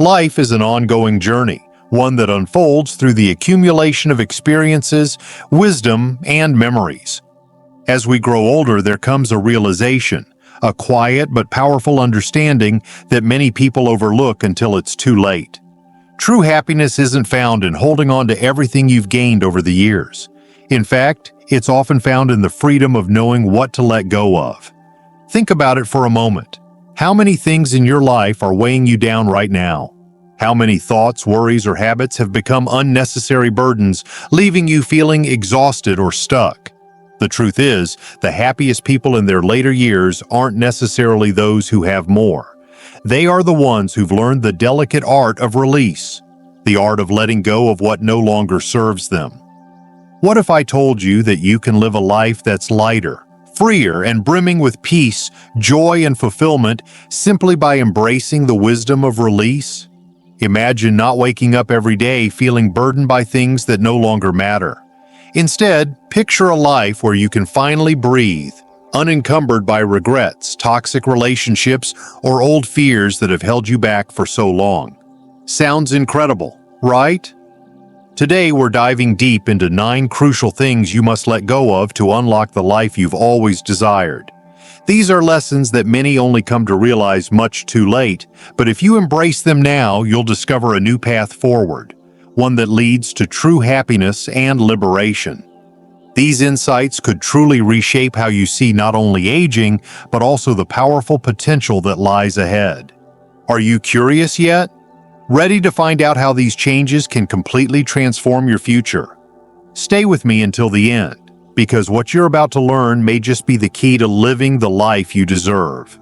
Life is an ongoing journey, one that unfolds through the accumulation of experiences, wisdom, and memories. As we grow older, there comes a realization, a quiet but powerful understanding that many people overlook until it's too late. True happiness isn't found in holding on to everything you've gained over the years. In fact, it's often found in the freedom of knowing what to let go of. Think about it for a moment. How many things in your life are weighing you down right now? How many thoughts, worries, or habits have become unnecessary burdens, leaving you feeling exhausted or stuck? The truth is, the happiest people in their later years aren't necessarily those who have more. They are the ones who've learned the delicate art of release, the art of letting go of what no longer serves them. What if I told you that you can live a life that's lighter, freer, and brimming with peace, joy, and fulfillment simply by embracing the wisdom of release? Imagine not waking up every day feeling burdened by things that no longer matter. Instead, picture a life where you can finally breathe, unencumbered by regrets, toxic relationships, or old fears that have held you back for so long. Sounds incredible, right? Today, we're diving deep into 9 crucial things you must let go of to unlock the life you've always desired. These are lessons that many only come to realize much too late, but if you embrace them now, you'll discover a new path forward, one that leads to true happiness and liberation. These insights could truly reshape how you see not only aging, but also the powerful potential that lies ahead. Are you curious yet? Ready to find out how these changes can completely transform your future? Stay with me until the end, because what you're about to learn may just be the key to living the life you deserve.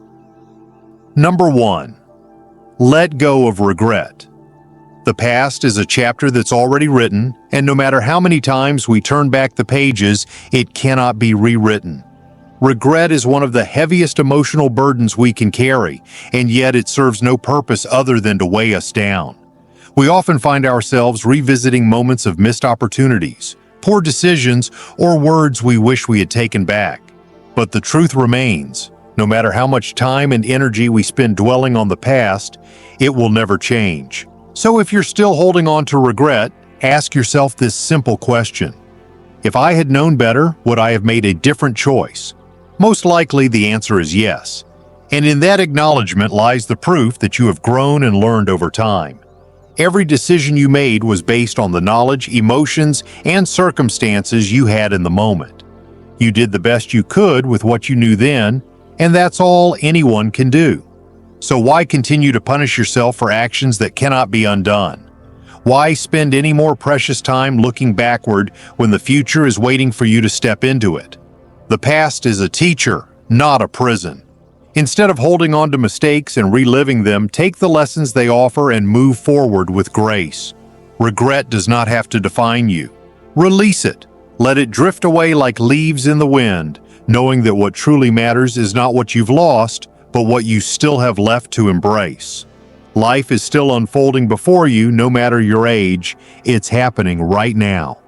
Number 1. Let go of regret. The past is a chapter that's already written, and no matter how many times we turn back the pages, it cannot be rewritten. Regret is one of the heaviest emotional burdens we can carry, and yet it serves no purpose other than to weigh us down. We often find ourselves revisiting moments of missed opportunities, poor decisions, or words we wish we had taken back. But the truth remains, no matter how much time and energy we spend dwelling on the past, it will never change. So if you're still holding on to regret, ask yourself this simple question. If I had known better, would I have made a different choice? Most likely the answer is yes. And in that acknowledgement lies the proof that you have grown and learned over time. Every decision you made was based on the knowledge, emotions, and circumstances you had in the moment. You did the best you could with what you knew then, and that's all anyone can do. So why continue to punish yourself for actions that cannot be undone? Why spend any more precious time looking backward when the future is waiting for you to step into it? The past is a teacher, not a prison. Instead of holding on to mistakes and reliving them, take the lessons they offer and move forward with grace. Regret does not have to define you. Release it. Let it drift away like leaves in the wind, knowing that what truly matters is not what you've lost, but what you still have left to embrace. Life is still unfolding before you, no matter your age. It's happening right now.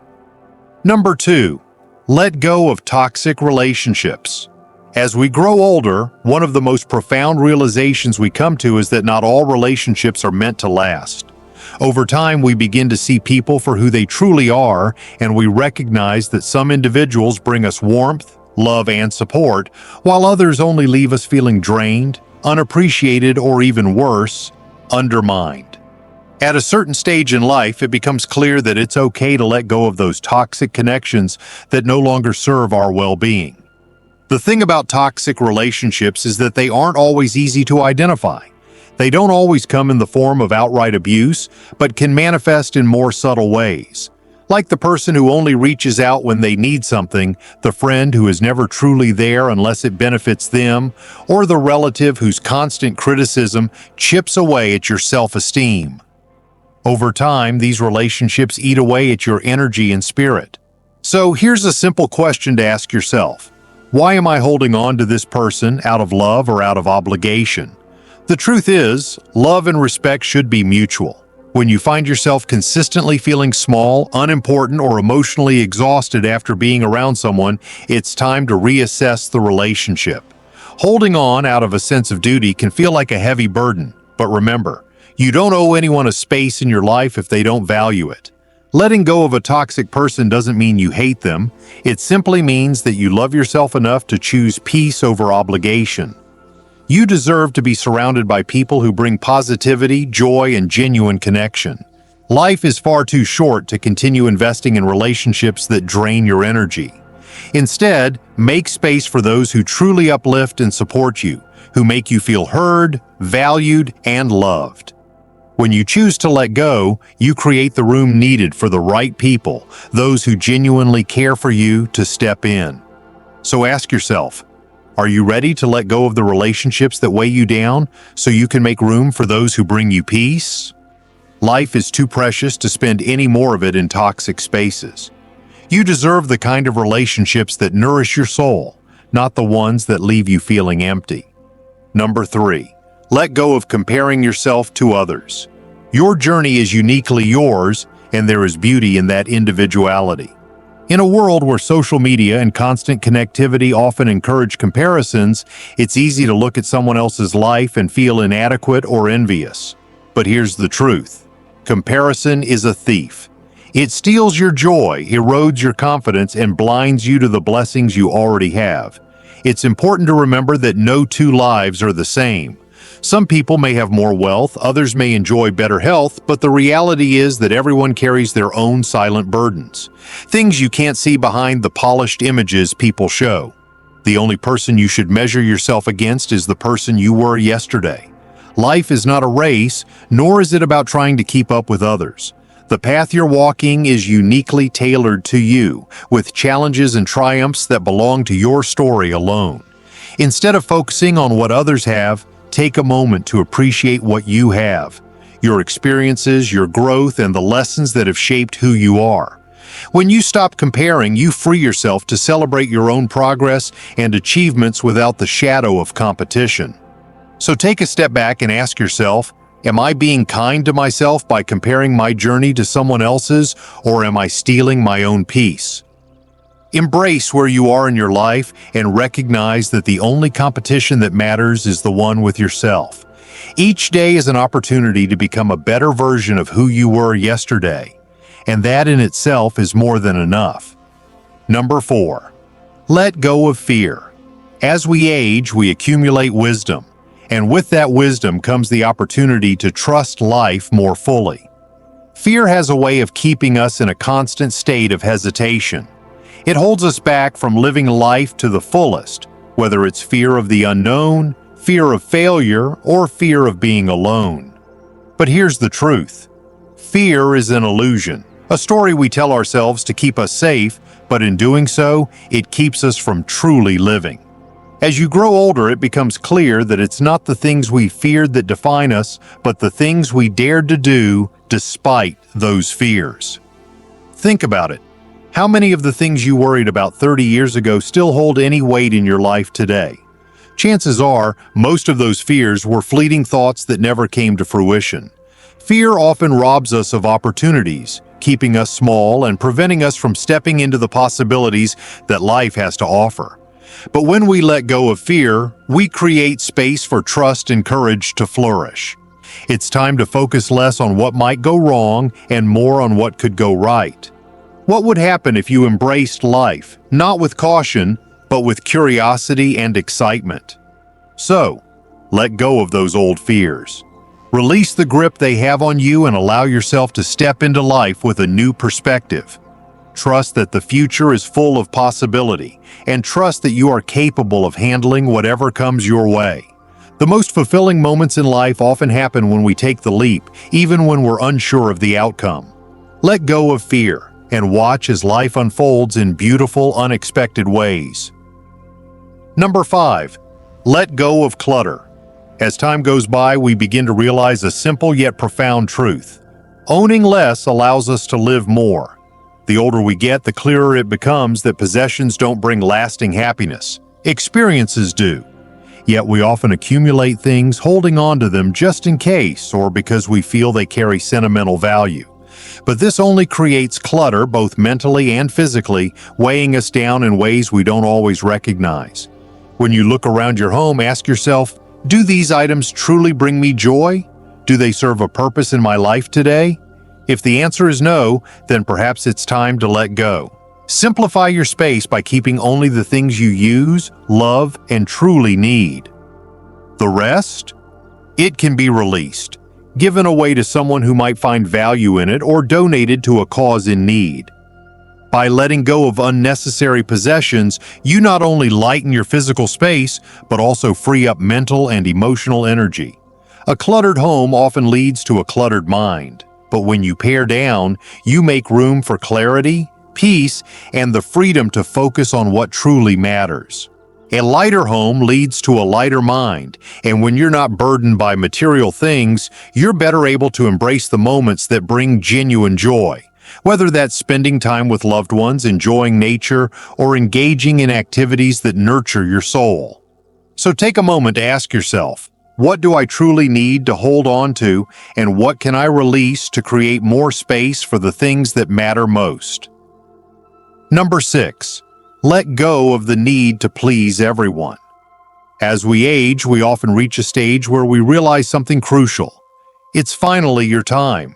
Number 2. Let go of toxic relationships. As we grow older, one of the most profound realizations we come to is that not all relationships are meant to last. Over time, we begin to see people for who they truly are, and we recognize that some individuals bring us warmth, love, and support, while others only leave us feeling drained, unappreciated, or even worse, undermined. At a certain stage in life, it becomes clear that it's okay to let go of those toxic connections that no longer serve our well-being. The thing about toxic relationships is that they aren't always easy to identify. They don't always come in the form of outright abuse, but can manifest in more subtle ways. Like the person who only reaches out when they need something, the friend who is never truly there unless it benefits them, or the relative whose constant criticism chips away at your self-esteem. Over time, these relationships eat away at your energy and spirit. So here's a simple question to ask yourself. Why am I holding on to this person, out of love or out of obligation? The truth is, love and respect should be mutual. When you find yourself consistently feeling small, unimportant, or emotionally exhausted after being around someone, it's time to reassess the relationship. Holding on out of a sense of duty can feel like a heavy burden, but remember, You don't owe anyone a space in your life if they don't value it. Letting go of a toxic person doesn't mean you hate them. It simply means that you love yourself enough to choose peace over obligation. You deserve to be surrounded by people who bring positivity, joy, and genuine connection. Life is far too short to continue investing in relationships that drain your energy. Instead, make space for those who truly uplift and support you, who make you feel heard, valued, and loved. When you choose to let go, you create the room needed for the right people, those who genuinely care for you, to step in. So ask yourself, are you ready to let go of the relationships that weigh you down so you can make room for those who bring you peace? Life is too precious to spend any more of it in toxic spaces. You deserve the kind of relationships that nourish your soul, not the ones that leave you feeling empty. Number 3. Let go of comparing yourself to others. Your journey is uniquely yours, and there is beauty in that individuality. In a world where social media and constant connectivity often encourage comparisons, it's easy to look at someone else's life and feel inadequate or envious. But here's the truth. Comparison is a thief. It steals your joy, erodes your confidence, and blinds you to the blessings you already have. It's important to remember that no two lives are the same. Some people may have more wealth, others may enjoy better health, but the reality is that everyone carries their own silent burdens. Things you can't see behind the polished images people show. The only person you should measure yourself against is the person you were yesterday. Life is not a race, nor is it about trying to keep up with others. The path you're walking is uniquely tailored to you, with challenges and triumphs that belong to your story alone. Instead of focusing on what others have, take a moment to appreciate what you have, your experiences, your growth, and the lessons that have shaped who you are. When you stop comparing, you free yourself to celebrate your own progress and achievements without the shadow of competition. So take a step back and ask yourself, am I being kind to myself by comparing my journey to someone else's, or am I stealing my own peace? Embrace where you are in your life and recognize that the only competition that matters is the one with yourself. Each day is an opportunity to become a better version of who you were yesterday, and that in itself is more than enough. Number 4. Let go of fear. As we age, we accumulate wisdom, and with that wisdom comes the opportunity to trust life more fully. Fear has a way of keeping us in a constant state of hesitation. It holds us back from living life to the fullest, whether it's fear of the unknown, fear of failure, or fear of being alone. But here's the truth. Fear is an illusion, a story we tell ourselves to keep us safe, but in doing so, it keeps us from truly living. As you grow older, it becomes clear that it's not the things we feared that define us, but the things we dared to do despite those fears. Think about it. How many of the things you worried about 30 years ago still hold any weight in your life today? Chances are, most of those fears were fleeting thoughts that never came to fruition. Fear often robs us of opportunities, keeping us small and preventing us from stepping into the possibilities that life has to offer. But when we let go of fear, we create space for trust and courage to flourish. It's time to focus less on what might go wrong and more on what could go right. What would happen if you embraced life, not with caution, but with curiosity and excitement? So, let go of those old fears. Release the grip they have on you and allow yourself to step into life with a new perspective. Trust that the future is full of possibility, and trust that you are capable of handling whatever comes your way. The most fulfilling moments in life often happen when we take the leap, even when we're unsure of the outcome. Let go of fear and watch as life unfolds in beautiful, unexpected ways. Number 5. Let go of clutter. As time goes by, we begin to realize a simple yet profound truth. Owning less allows us to live more. The older we get, the clearer it becomes that possessions don't bring lasting happiness. Experiences do. Yet we often accumulate things, holding on to them just in case or because we feel they carry sentimental value. But this only creates clutter, both mentally and physically, weighing us down in ways we don't always recognize. When you look around your home, ask yourself, do these items truly bring me joy? Do they serve a purpose in my life today? If the answer is no, then perhaps it's time to let go. Simplify your space by keeping only the things you use, love, and truly need. The rest? It can be released, given away to someone who might find value in it, or donated to a cause in need. By letting go of unnecessary possessions, you not only lighten your physical space, but also free up mental and emotional energy. A cluttered home often leads to a cluttered mind, but when you pare down, you make room for clarity, peace, and the freedom to focus on what truly matters. A lighter home leads to a lighter mind, and when you're not burdened by material things, you're better able to embrace the moments that bring genuine joy. Whether that's spending time with loved ones, enjoying nature, or engaging in activities that nurture your soul. So take a moment to ask yourself, what do I truly need to hold on to, and what can I release to create more space for the things that matter most? Number 6. Let go of the need to please everyone. As we age, we often reach a stage where we realize something crucial. It's finally your time.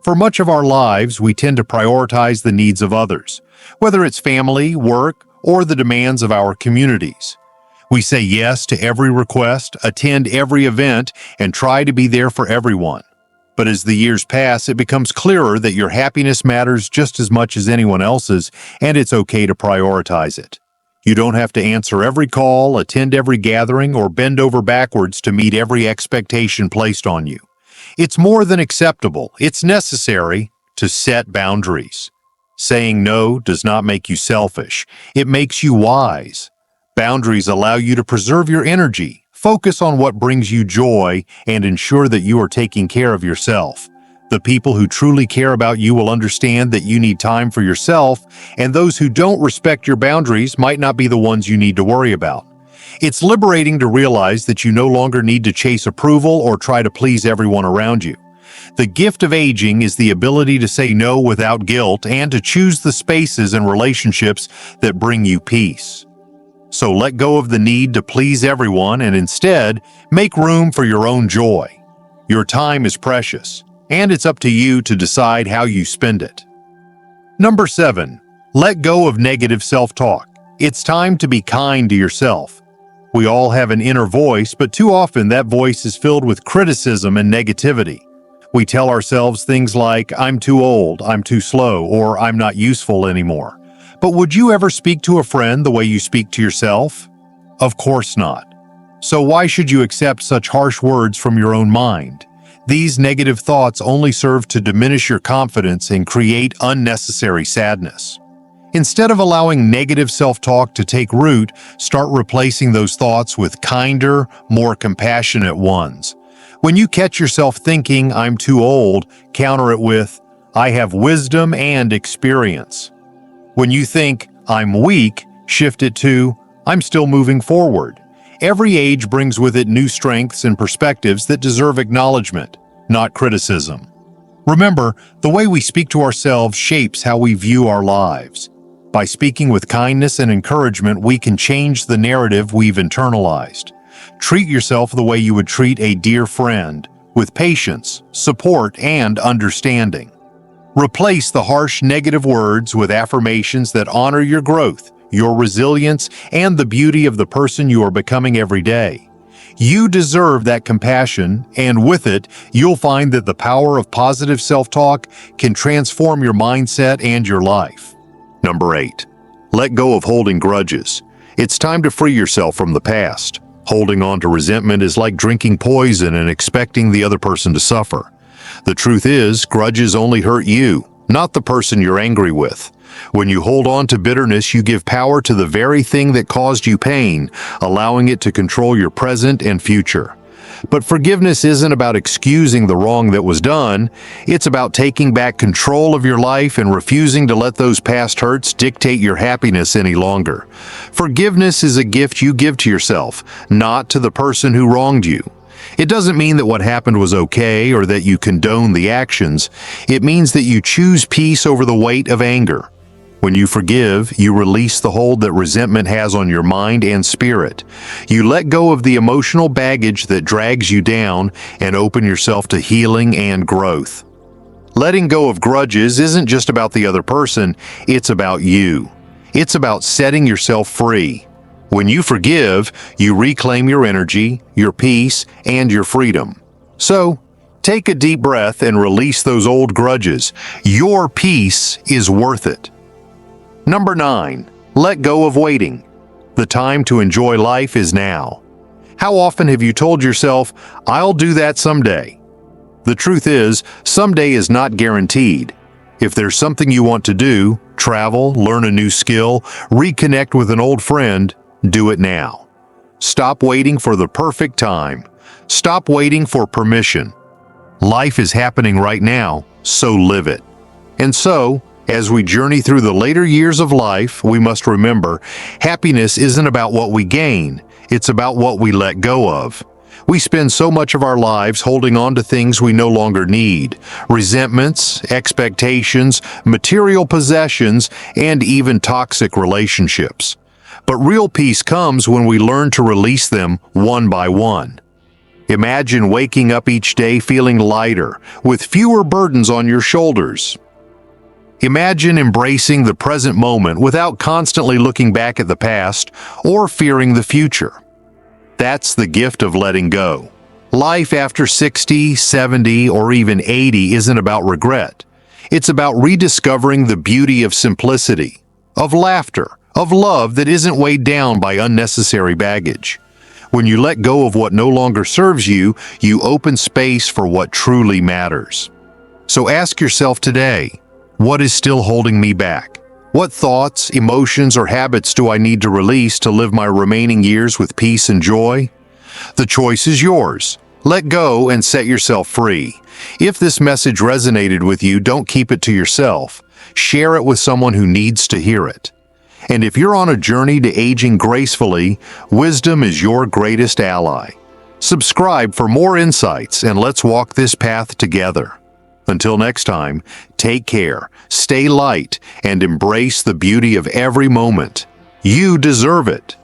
For much of our lives, we tend to prioritize the needs of others, whether it's family, work, or the demands of our communities. We say yes to every request, attend every event, and try to be there for everyone. But as the years pass, it becomes clearer that your happiness matters just as much as anyone else's, and it's okay to prioritize it. You don't have to answer every call, attend every gathering, or bend over backwards to meet every expectation placed on you. It's more than acceptable, it's necessary to set boundaries. Saying no does not make you selfish, it makes you wise. Boundaries allow you to preserve your energy, focus on what brings you joy, and ensure that you are taking care of yourself. The people who truly care about you will understand that you need time for yourself, and those who don't respect your boundaries might not be the ones you need to worry about. It's liberating to realize that you no longer need to chase approval or try to please everyone around you. The gift of aging is the ability to say no without guilt and to choose the spaces and relationships that bring you peace. So let go of the need to please everyone and instead make room for your own joy. Your time is precious, and it's up to you to decide how you spend it. Number 7. Let go of negative self-talk. It's time to be kind to yourself. We all have an inner voice, but too often that voice is filled with criticism and negativity. We tell ourselves things like, I'm too old, I'm too slow, or I'm not useful anymore. But would you ever speak to a friend the way you speak to yourself? Of course not. So why should you accept such harsh words from your own mind? These negative thoughts only serve to diminish your confidence and create unnecessary sadness. Instead of allowing negative self-talk to take root, start replacing those thoughts with kinder, more compassionate ones. When you catch yourself thinking, I'm too old, counter it with, I have wisdom and experience. When you think, I'm weak, shift it to, I'm still moving forward. Every age brings with it new strengths and perspectives that deserve acknowledgement, not criticism. Remember, the way we speak to ourselves shapes how we view our lives. By speaking with kindness and encouragement, we can change the narrative we've internalized. Treat yourself the way you would treat a dear friend, with patience, support, and understanding. Replace the harsh negative words with affirmations that honor your growth, your resilience, and the beauty of the person you are becoming every day. You deserve that compassion, and with it, you'll find that the power of positive self-talk can transform your mindset and your life. Number 8. Let go of holding grudges. It's time to free yourself from the past. Holding on to resentment is like drinking poison and expecting the other person to suffer. The truth is, grudges only hurt you, not the person you're angry with. When you hold on to bitterness, you give power to the very thing that caused you pain, allowing it to control your present and future. But forgiveness isn't about excusing the wrong that was done. It's about taking back control of your life and refusing to let those past hurts dictate your happiness any longer. Forgiveness is a gift you give to yourself, not to the person who wronged you. It doesn't mean that what happened was okay or that you condone the actions. It means that you choose peace over the weight of anger. When you forgive, you release the hold that resentment has on your mind and spirit. You let go of the emotional baggage that drags you down and open yourself to healing and growth. Letting go of grudges isn't just about the other person, it's about you. It's about setting yourself free. When you forgive, you reclaim your energy, your peace, and your freedom. So, take a deep breath and release those old grudges. Your peace is worth it. Number 9. Let go of waiting. The time to enjoy life is now. How often have you told yourself, "I'll do that someday"? The truth is, someday is not guaranteed. If there's something you want to do, travel, learn a new skill, reconnect with an old friend, do it now. Stop waiting for the perfect time. Stop waiting for permission. Life is happening right now, so live it. And so, as we journey through the later years of life, we must remember, happiness isn't about what we gain, it's about what we let go of. We spend so much of our lives holding on to things we no longer need, resentments, expectations, material possessions, and even toxic relationships. But real peace comes when we learn to release them one by one. Imagine waking up each day feeling lighter, with fewer burdens on your shoulders. Imagine embracing the present moment without constantly looking back at the past or fearing the future. That's the gift of letting go. Life after 60, 70, or even 80 isn't about regret. It's about rediscovering the beauty of simplicity, of laughter, of love that isn't weighed down by unnecessary baggage. When you let go of what no longer serves you, you open space for what truly matters. So ask yourself today, what is still holding me back? What thoughts, emotions, or habits do I need to release to live my remaining years with peace and joy? The choice is yours. Let go and set yourself free. If this message resonated with you, don't keep it to yourself. Share it with someone who needs to hear it. And if you're on a journey to aging gracefully, wisdom is your greatest ally. Subscribe for more insights and let's walk this path together. Until next time, take care, stay light, and embrace the beauty of every moment. You deserve it.